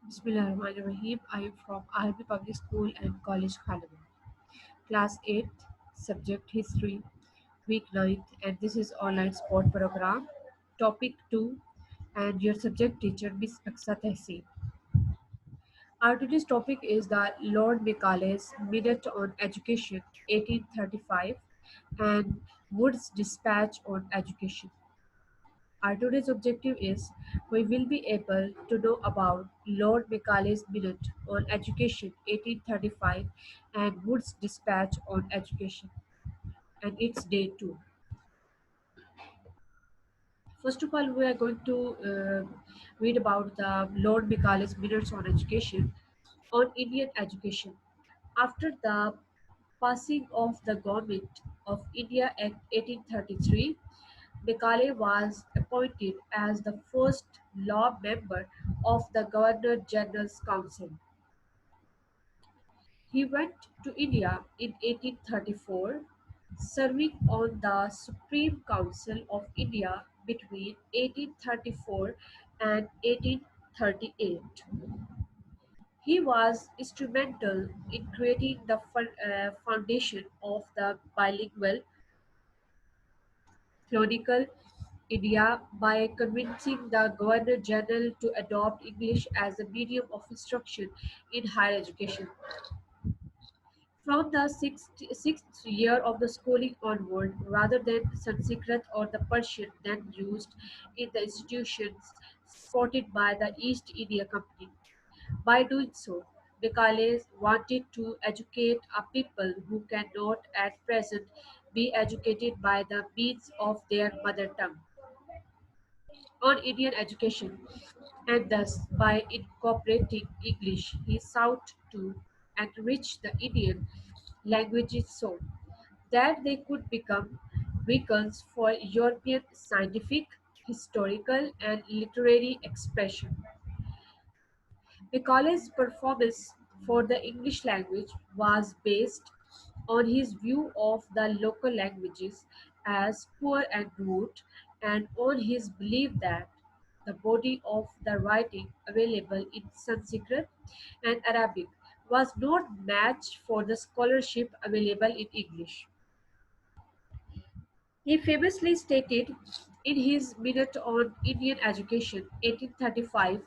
Bismillahirrahmanirrahim. I am from RB Public School and College Khalama. Class 8th, subject History, week 9th, and this is online sport program. Topic 2, and your subject teacher, Miss Aksa Tehseen. Our today's topic is the Lord Macaulay's Minute on Education, 1835, and Wood's Dispatch on Education. Our today's objective is we will be able to know about Lord Macaulay's Minute on Education 1835 and Wood's Dispatch on Education, and it's day 2. First of all, we are going to read about the Lord Macaulay's Minutes on Education on Indian education. After the passing of the Government of India Act 1833, Macaulay was appointed as the first law member of the Governor General's Council. He went to India in 1834, serving on the Supreme Council of India between 1834 and 1838. He was instrumental in creating the foundation of the bilingual colonial India by convincing the Governor General to adopt English as a medium of instruction in higher education. From the sixth year of the schooling onward, rather than Sanskrit or the Persian then used in the institutions supported by the East India Company. By doing so, Macaulay wanted to educate a people who cannot at present be educated by the means of their mother tongue on Indian education, and thus by incorporating English he sought to enrich the Indian languages so that they could become vehicles for European scientific, historical, and literary expression. Macaulay's performance for the English language was based on his view of the local languages as poor and root, and on his belief that the body of the writing available in Sanskrit and Arabic was not matched for the scholarship available in English. He famously stated in his Minute on Indian Education 1835,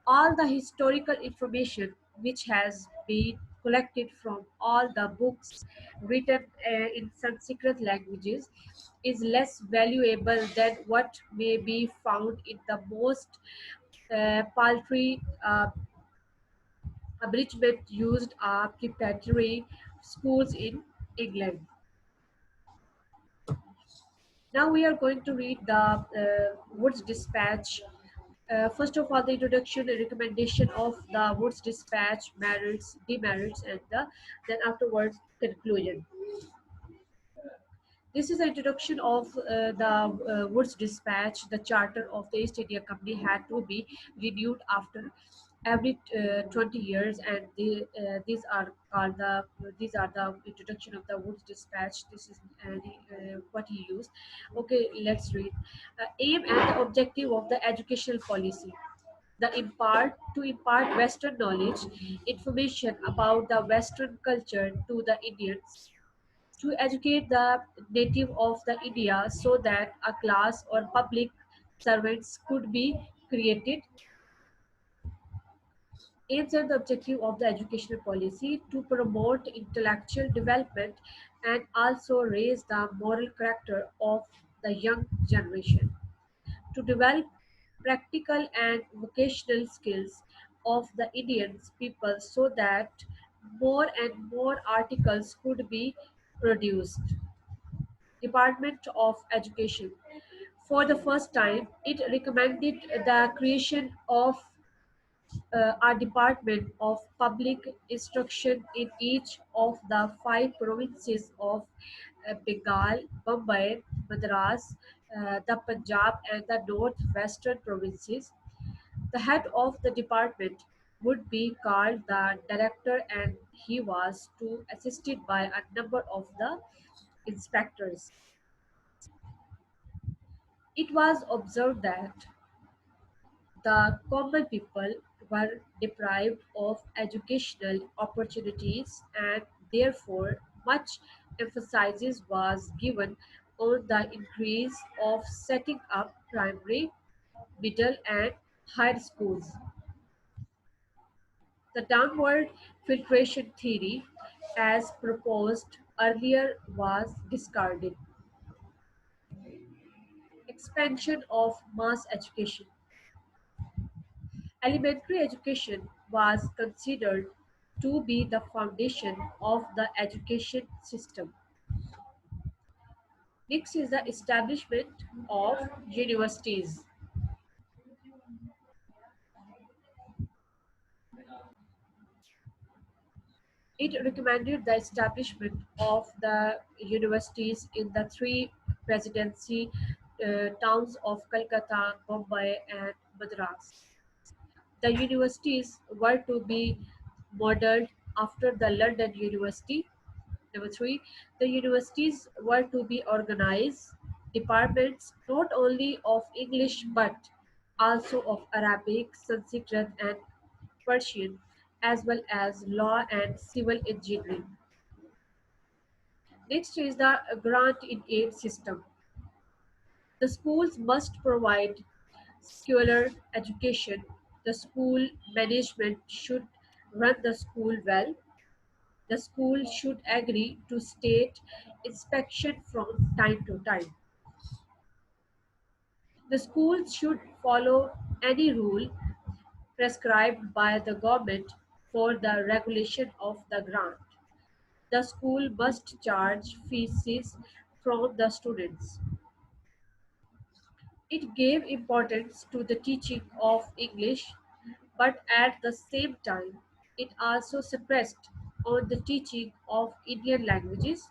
all the historical information which has been collected from all the books written in Sanskrit languages is less valuable than what may be found in the most paltry abridgment used are preparatory schools in England. Now we are going to read the Woods Dispatch. First of all, the introduction and recommendation of the Woods Dispatch, merits, demerits, and then afterwards conclusion. This is the introduction of the Woods Dispatch. The charter of the East India Company had to be renewed after every 20 years, and these are the introduction of the Woods Dispatch. This is what he used. Okay, let's read. Aim and the objective of the educational policy. To impart Western knowledge, information about the Western culture to the Indians, to educate the native of the India so that a class or public servants could be created. Aims and the objective of the educational policy to promote intellectual development and also raise the moral character of the young generation, to develop practical and vocational skills of the Indian people so that more and more articles could be produced. Department of Education. For the first time, it recommended the creation of a Department of Public Instruction in each of the five provinces of Bengal, Bombay, Madras, the Punjab, and the northwestern provinces. The head of the department would be called the director, and he was to assisted by a number of the inspectors. It was observed that the common people were deprived of educational opportunities, and therefore much emphasis was given on the increase of setting up primary, middle and higher schools. The downward filtration theory, as proposed earlier, was discarded. Expansion of mass education. Elementary education was considered to be the foundation of the education system. Next is the establishment of universities. It recommended the establishment of the universities in the three presidency towns of Calcutta, Bombay, and Madras. The universities were to be modeled after the London University. Number three, the universities were to be organized departments not only of English but also of Arabic, Sanskrit, and Persian, as well as law and civil engineering. Next is the grant in aid system. The schools must provide secular education. The school management should run the school well. The school should agree to state inspection from time to time. The schools should follow any rule prescribed by the government for the regulation of the grant. The school must charge fees from the students. It gave importance to the teaching of English, but at the same time, it also suppressed on the teaching of Indian languages.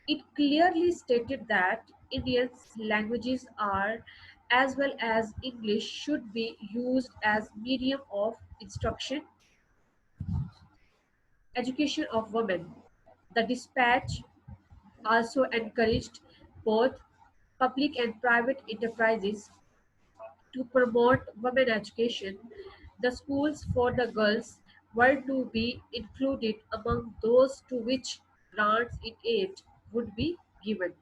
It clearly stated that Indians' languages are, as well as English, should be used as medium of instruction. Education of women. The dispatch also encouraged both public and private enterprises to promote women education. The schools for the girls were to be included among those to which grants in aid would be given.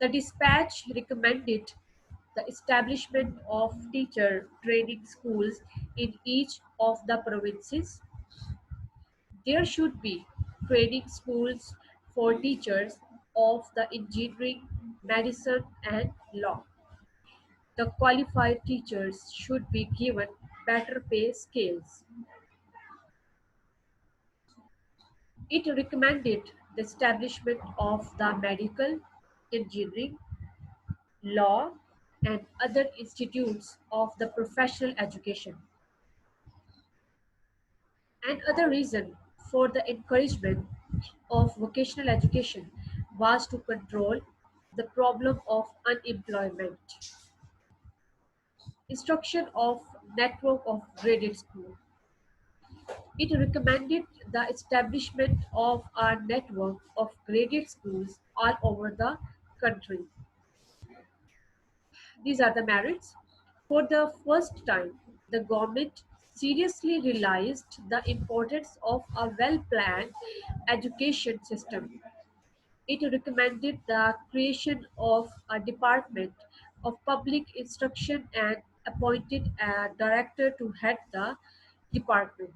The dispatch recommended the establishment of teacher training schools in each of the provinces. There should be training schools for teachers of the engineering, medicine, and law. The qualified teachers should be given better pay scales. It recommended the establishment of the medical, engineering, law, and other institutes of the professional education. Another reason for the encouragement of vocational education was to control the problem of unemployment. Instruction of network of graded school. It recommended the establishment of a network of graded schools all over the country. These are the merits. For the first time, the government seriously realized the importance of a well planned education system. It recommended the creation of a department of public instruction and appointed a director to head the department.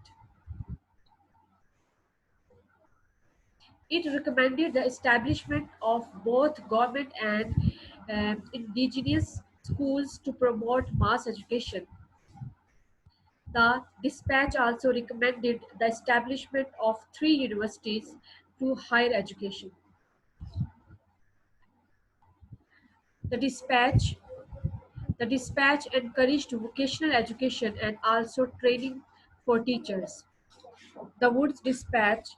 It recommended the establishment of both government and indigenous schools to promote mass education. The dispatch also recommended the establishment of three universities to higher education. The dispatch The dispatch encouraged vocational education and also training for teachers. The Woods Dispatch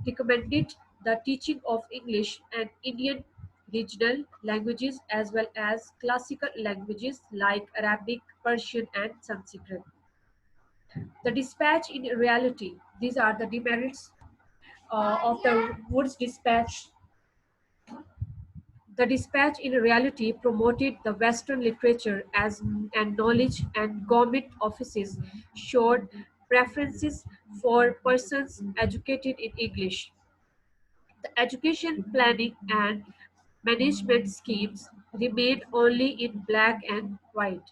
recommended the teaching of English and Indian regional languages as well as classical languages like Arabic, Persian, and Sanskrit. The dispatch in reality, these are the demerits of the Woods Dispatch. The dispatch in reality promoted the Western literature as and knowledge, and government offices showed preferences for persons educated in English. The education planning and management schemes remained only in black and white.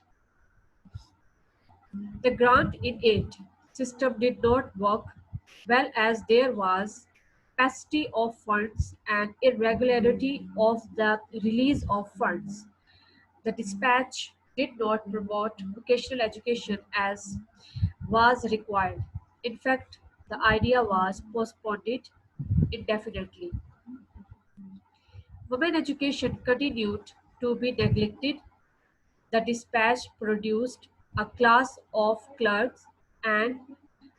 The grant in aid system did not work well as there was sparsity of funds and irregularity of the release of funds. The dispatch did not promote vocational education as was required. In fact, the idea was postponed indefinitely. Women education continued to be neglected. The dispatch produced a class of clerks and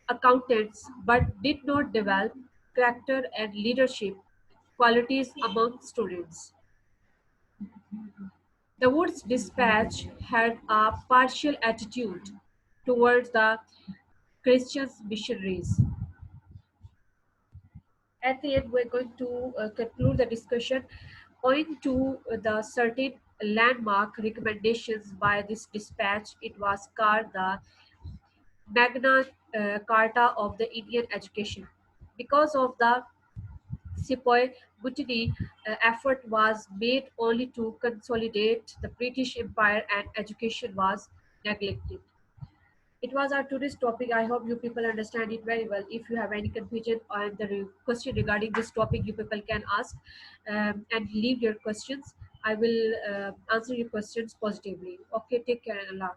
accountants but did not develop character and leadership qualities among students. The Woods Dispatch had a partial attitude towards the Christian missionaries. At the end, we're going to conclude the discussion owing to the certain landmark recommendations by this dispatch. It was called the Magna Carta of the Indian education. Because of the Sepoy Mutiny, effort was made only to consolidate the British Empire and education was neglected. It was our today's topic. I hope you people understand it very well. If you have any confusion or the question regarding this topic, you people can ask and leave your questions. I will answer your questions positively. Okay, take care and Allah.